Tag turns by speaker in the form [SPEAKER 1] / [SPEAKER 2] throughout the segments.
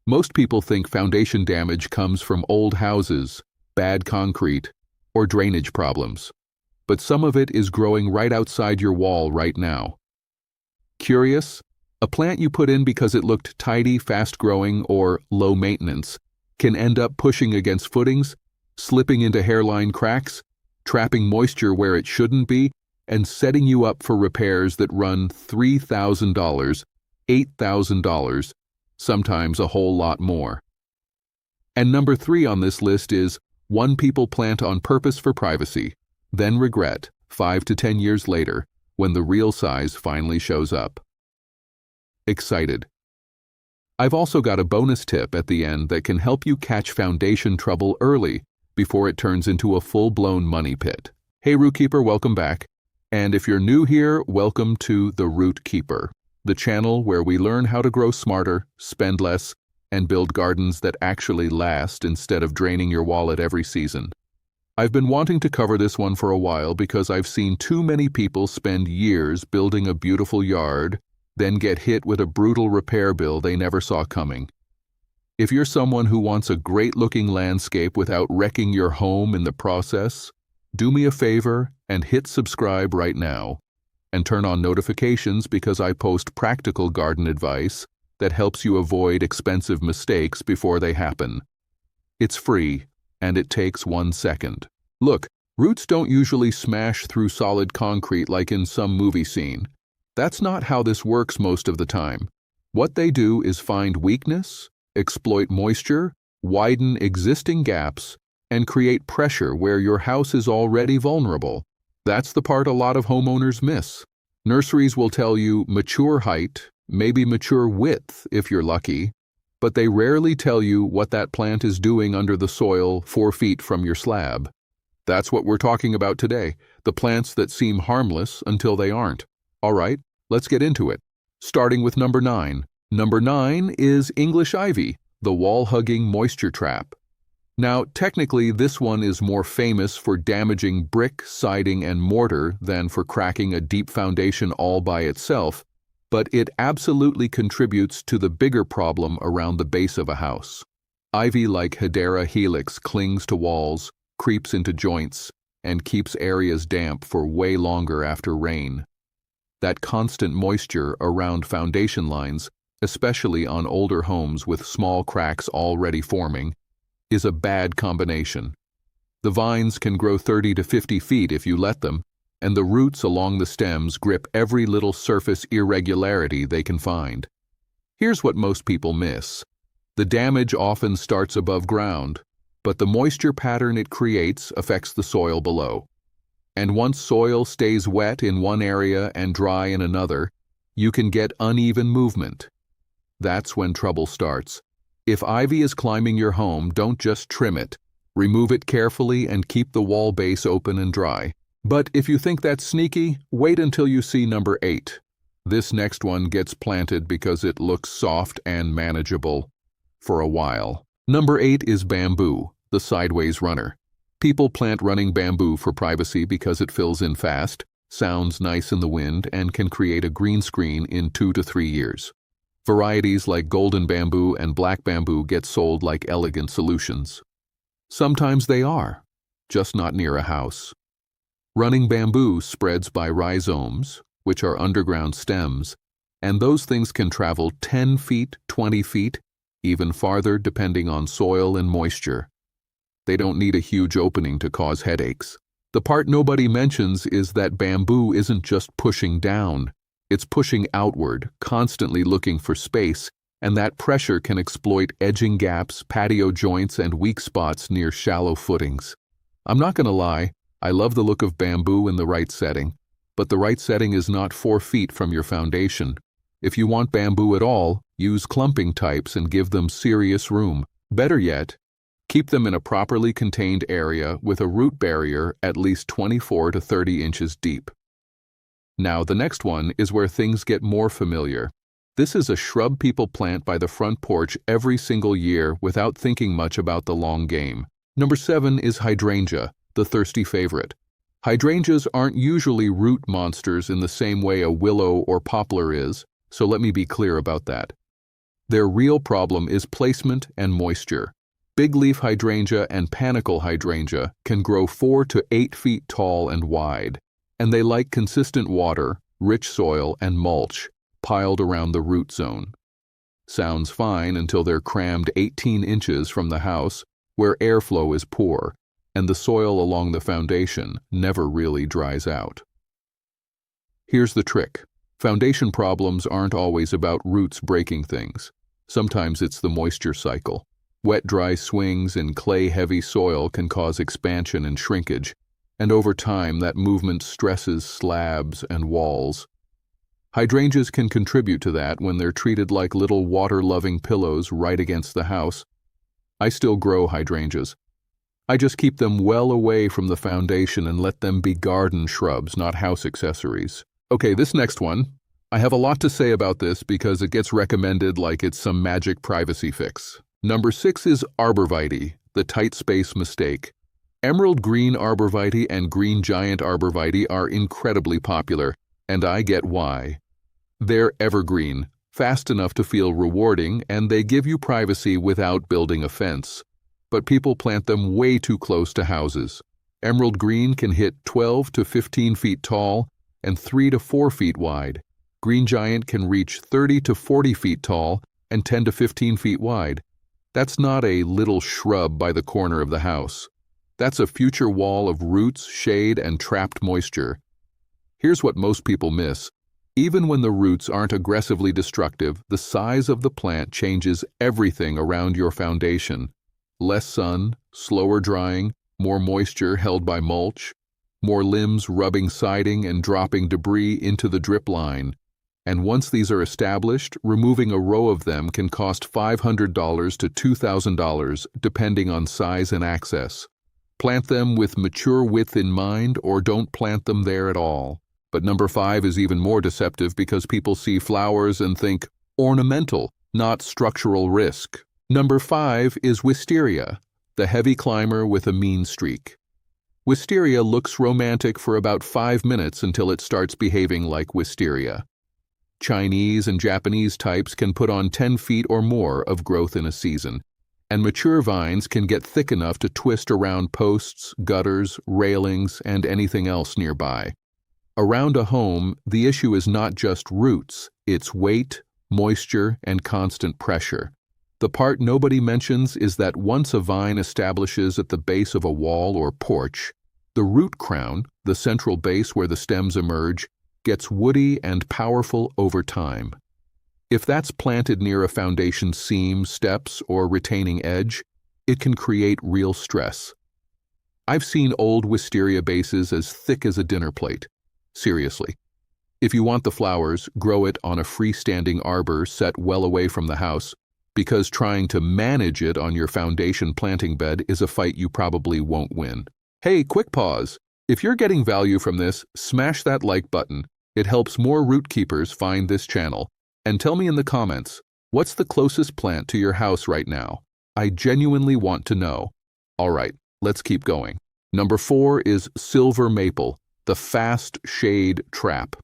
[SPEAKER 1] Most people think foundation damage comes from old houses, bad concrete, or drainage problems. But some of it is growing right outside your wall right now. Curious? A plant you put in because it looked tidy, fast-growing, or low maintenance can end up pushing against footings, slipping into hairline cracks, trapping moisture where it shouldn't be, and setting you up for repairs that run $3,000, $8,000, sometimes a whole lot more. And number 3 on this list is one people plant on purpose for privacy, then regret 5 to 10 years later when the real size finally shows up. Excited? I've also got a bonus tip at the end that can help you catch foundation trouble early before it turns into a full-blown money pit. Hey Root Keeper, welcome back. And if you're new here, welcome to The Root Keeper, the channel where we learn how to grow smarter, spend less, and build gardens that actually last instead of draining your wallet every season. I've been wanting to cover this one for a while because I've seen too many people spend years building a beautiful yard, then get hit with a brutal repair bill they never saw coming. If you're someone who wants a great-looking landscape without wrecking your home in the process, do me a favor and hit subscribe right now, and turn on notifications because I post practical garden advice that helps you avoid expensive mistakes before they happen. It's free, and it takes 1 second. Look, roots don't usually smash through solid concrete like in some movie scene. That's not how this works most of the time. What they do is find weakness, exploit moisture, widen existing gaps, and create pressure where your house is already vulnerable. That's the part a lot of homeowners miss. Nurseries will tell you mature height, maybe mature width if you're lucky, but they rarely tell you what that plant is doing under the soil 4 feet from your slab. That's what we're talking about today, the plants that seem harmless until they aren't. All right, let's get into it. Starting with number 9. Number 9 is English ivy, the wall-hugging moisture trap. Now, technically, this one is more famous for damaging brick, siding, and mortar than for cracking a deep foundation all by itself, but it absolutely contributes to the bigger problem around the base of a house. Ivy like Hedera helix clings to walls, creeps into joints, and keeps areas damp for way longer after rain. That constant moisture around foundation lines, especially on older homes with small cracks already forming, is a bad combination. The vines can grow 30 to 50 feet if you let them, and the roots along the stems grip every little surface irregularity they can find. Here's what most people miss. The damage often starts above ground, but the moisture pattern it creates affects the soil below. And once soil stays wet in one area and dry in another, you can get uneven movement. That's when trouble starts. If ivy is climbing your home, don't just trim it. Remove it carefully and keep the wall base open and dry. But if you think that's sneaky, wait until you see number 8. This next one gets planted because it looks soft and manageable for a while. Number 8 is bamboo, the sideways runner. People plant running bamboo for privacy because it fills in fast, sounds nice in the wind, and can create a green screen in 2 to 3 years. Varieties like golden bamboo and black bamboo get sold like elegant solutions. Sometimes they are, just not near a house. Running bamboo spreads by rhizomes, which are underground stems, and those things can travel 10 feet, 20 feet, even farther depending on soil and moisture. They don't need a huge opening to cause headaches. The part nobody mentions is that bamboo isn't just pushing down. It's pushing outward, constantly looking for space, and that pressure can exploit edging gaps, patio joints, and weak spots near shallow footings. I'm not going to lie, I love the look of bamboo in the right setting, but the right setting is not 4 feet from your foundation. If you want bamboo at all, use clumping types and give them serious room. Better yet, keep them in a properly contained area with a root barrier at least 24 to 30 inches deep. Now, the next one is where things get more familiar. This is a shrub people plant by the front porch every single year without thinking much about the long game. Number 7 is hydrangea, the thirsty favorite. Hydrangeas aren't usually root monsters in the same way a willow or poplar is, so let me be clear about that. Their real problem is placement and moisture. Big leaf hydrangea and panicle hydrangea can grow 4 to 8 feet tall and wide, and they like consistent water, rich soil, and mulch piled around the root zone. Sounds fine until they're crammed 18 inches from the house, where airflow is poor, and the soil along the foundation never really dries out. Here's the trick. Foundation problems aren't always about roots breaking things. Sometimes it's the moisture cycle. Wet-dry swings in clay-heavy soil can cause expansion and shrinkage, and over time that movement stresses slabs and walls. Hydrangeas can contribute to that when they're treated like little water-loving pillows right against the house. I still grow hydrangeas. I just keep them well away from the foundation and let them be garden shrubs, not house accessories. Okay, this next one. I have a lot to say about this because it gets recommended like it's some magic privacy fix. Number 6 is arborvitae, the tight space mistake. Emerald green arborvitae and green giant arborvitae are incredibly popular, and I get why. They're evergreen, fast enough to feel rewarding, and they give you privacy without building a fence. But people plant them way too close to houses. Emerald green can hit 12 to 15 feet tall and 3 to 4 feet wide. Green giant can reach 30 to 40 feet tall and 10 to 15 feet wide. That's not a little shrub by the corner of the house. That's a future wall of roots, shade, and trapped moisture. Here's what most people miss. Even when the roots aren't aggressively destructive, the size of the plant changes everything around your foundation. Less sun, slower drying, more moisture held by mulch, more limbs rubbing siding and dropping debris into the drip line. And once these are established, removing a row of them can cost $500 to $2,000 depending on size and access. Plant them with mature width in mind or don't plant them there at all. But number 5 is even more deceptive because people see flowers and think ornamental, not structural risk. Number 5 is wisteria, the heavy climber with a mean streak. Wisteria looks romantic for about 5 minutes until it starts behaving like wisteria. Chinese and Japanese types can put on 10 feet or more of growth in a season, and mature vines can get thick enough to twist around posts, gutters, railings, and anything else nearby. Around a home, the issue is not just roots, it's weight, moisture, and constant pressure. The part nobody mentions is that once a vine establishes at the base of a wall or porch, the root crown, the central base where the stems emerge, gets woody and powerful over time. If that's planted near a foundation seam, steps, or retaining edge, it can create real stress. I've seen old wisteria bases as thick as a dinner plate. Seriously. If you want the flowers, grow it on a freestanding arbor set well away from the house, because trying to manage it on your foundation planting bed is a fight you probably won't win. Hey, quick pause. If you're getting value from this, smash that like button. It helps more root keepers find this channel. And tell me in the comments, what's the closest plant to your house right now? I genuinely want to know. All right, let's keep going. Number 4 is silver maple, the fast shade trap.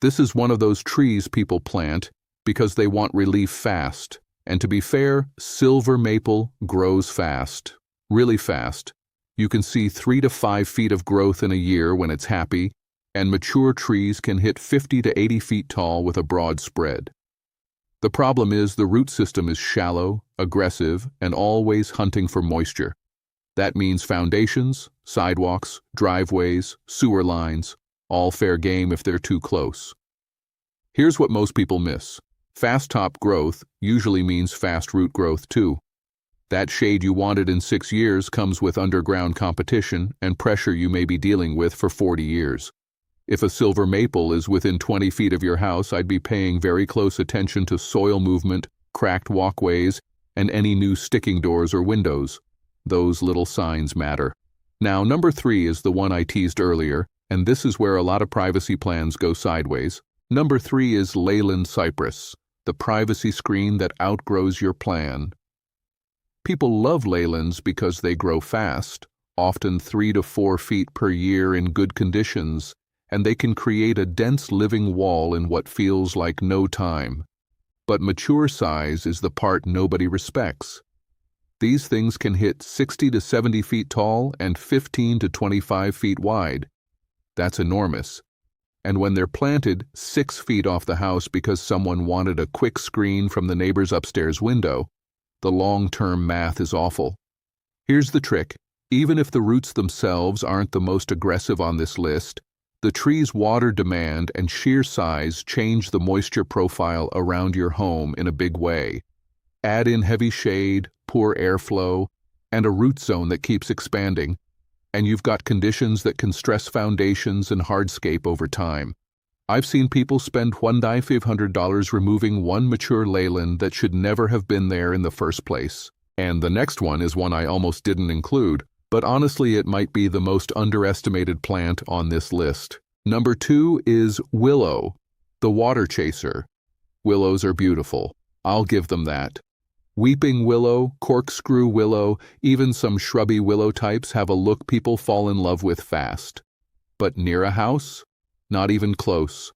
[SPEAKER 1] This is one of those trees people plant because they want relief fast. And to be fair, silver maple grows fast, really fast. You can see 3 to 5 feet of growth in a year when it's happy, and mature trees can hit 50 to 80 feet tall with a broad spread. The problem is the root system is shallow, aggressive, and always hunting for moisture. That means foundations, sidewalks, driveways, sewer lines, all fair game if they're too close. Here's what most people miss. Fast top growth usually means fast root growth too. That shade you wanted in 6 years comes with underground competition and pressure you may be dealing with for 40 years. If a silver maple is within 20 feet of your house, I'd be paying very close attention to soil movement, cracked walkways, and any new sticking doors or windows. Those little signs matter. Now, number 3 is the one I teased earlier, and this is where a lot of privacy plans go sideways. Number 3 is Leyland cypress, the privacy screen that outgrows your plan. People love leylands because they grow fast, often 3 to 4 feet per year in good conditions, and they can create a dense living wall in what feels like no time. But mature size is the part nobody respects. These things can hit 60 to 70 feet tall and 15 to 25 feet wide. That's enormous. And when they're planted 6 feet off the house because someone wanted a quick screen from the neighbor's upstairs window, the long-term math is awful. Here's the trick. Even if the roots themselves aren't the most aggressive on this list, the tree's water demand and sheer size change the moisture profile around your home in a big way. Add in heavy shade, poor airflow, and a root zone that keeps expanding, and you've got conditions that can stress foundations and hardscape over time. I've seen people spend $1,500 removing one mature leyland that should never have been there in the first place. And the next one is one I almost didn't include, but honestly it might be the most underestimated plant on this list. Number 2 is willow, the water chaser. Willows are beautiful. I'll give them that. Weeping willow, corkscrew willow, even some shrubby willow types have a look people fall in love with fast. But near a house? Not even close.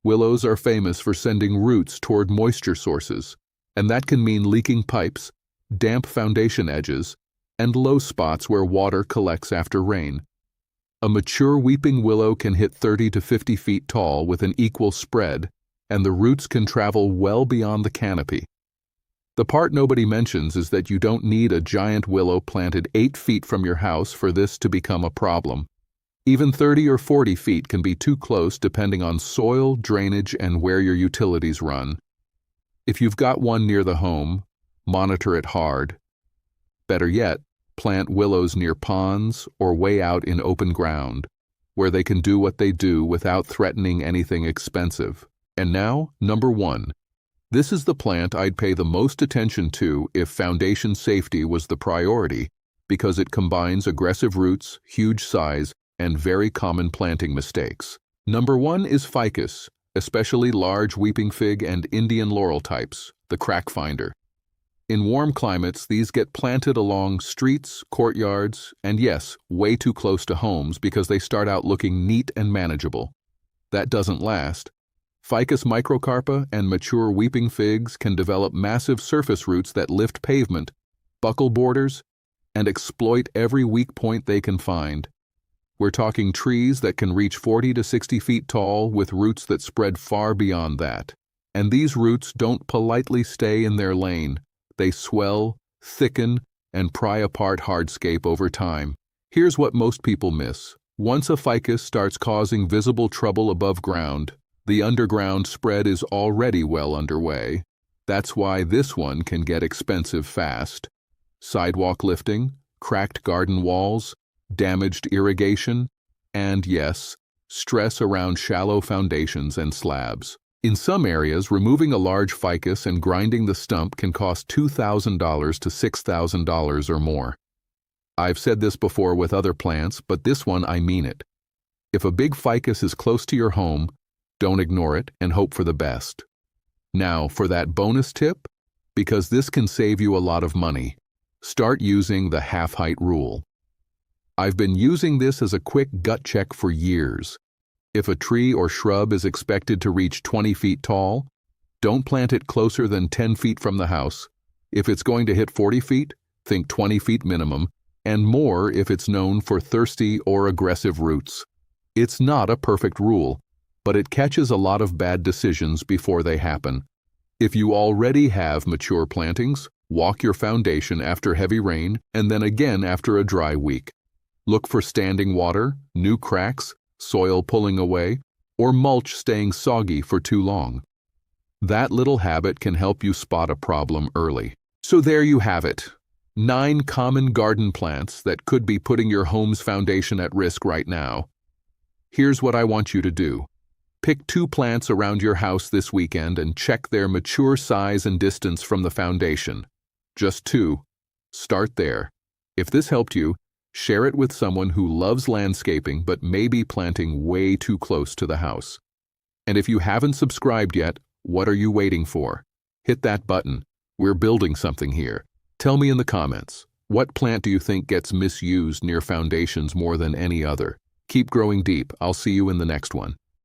[SPEAKER 1] Willows are famous for sending roots toward moisture sources, and that can mean leaking pipes, damp foundation edges, and low spots where water collects after rain. A mature weeping willow can hit 30 to 50 feet tall with an equal spread, and the roots can travel well beyond the canopy. The part nobody mentions is that you don't need a giant willow planted 8 feet from your house for this to become a problem. Even 30 or 40 feet can be too close depending on soil, drainage, and where your utilities run. If you've got one near the home, monitor it hard. Better yet, plant willows near ponds or way out in open ground, where they can do what they do without threatening anything expensive. And now, number 1. This is the plant I'd pay the most attention to if foundation safety was the priority, because it combines aggressive roots, huge size, and very common planting mistakes. Number 1 is ficus, especially large weeping fig and Indian laurel types, the crack finder. In warm climates, these get planted along streets, courtyards, and yes, way too close to homes because they start out looking neat and manageable. That doesn't last. Ficus microcarpa and mature weeping figs can develop massive surface roots that lift pavement, buckle borders, and exploit every weak point they can find. We're talking trees that can reach 40 to 60 feet tall with roots that spread far beyond that. And these roots don't politely stay in their lane. They swell, thicken, and pry apart hardscape over time. Here's what most people miss. Once a ficus starts causing visible trouble above ground, the underground spread is already well underway. That's why this one can get expensive fast. Sidewalk lifting, cracked garden walls, damaged irrigation, and yes, stress around shallow foundations and slabs. In some areas, removing a large ficus and grinding the stump can cost $2,000 to $6,000 or more. I've said this before with other plants, but this one I mean it. If a big ficus is close to your home, don't ignore it and hope for the best. Now, for that bonus tip, because this can save you a lot of money, start using the half-height rule. I've been using this as a quick gut check for years. If a tree or shrub is expected to reach 20 feet tall, don't plant it closer than 10 feet from the house. If it's going to hit 40 feet, think 20 feet minimum, and more if it's known for thirsty or aggressive roots. It's not a perfect rule, but it catches a lot of bad decisions before they happen. If you already have mature plantings, walk your foundation after heavy rain and then again after a dry week. Look for standing water, new cracks, soil pulling away, or mulch staying soggy for too long. That little habit can help you spot a problem early. So there you have it. 9 common garden plants that could be putting your home's foundation at risk right now. Here's what I want you to do. Pick 2 plants around your house this weekend and check their mature size and distance from the foundation. Just 2. Start there. If this helped you, share it with someone who loves landscaping but may be planting way too close to the house. And if you haven't subscribed yet, what are you waiting for? Hit that button. We're building something here. Tell me in the comments, what plant do you think gets misused near foundations more than any other? Keep growing deep. I'll see you in the next one.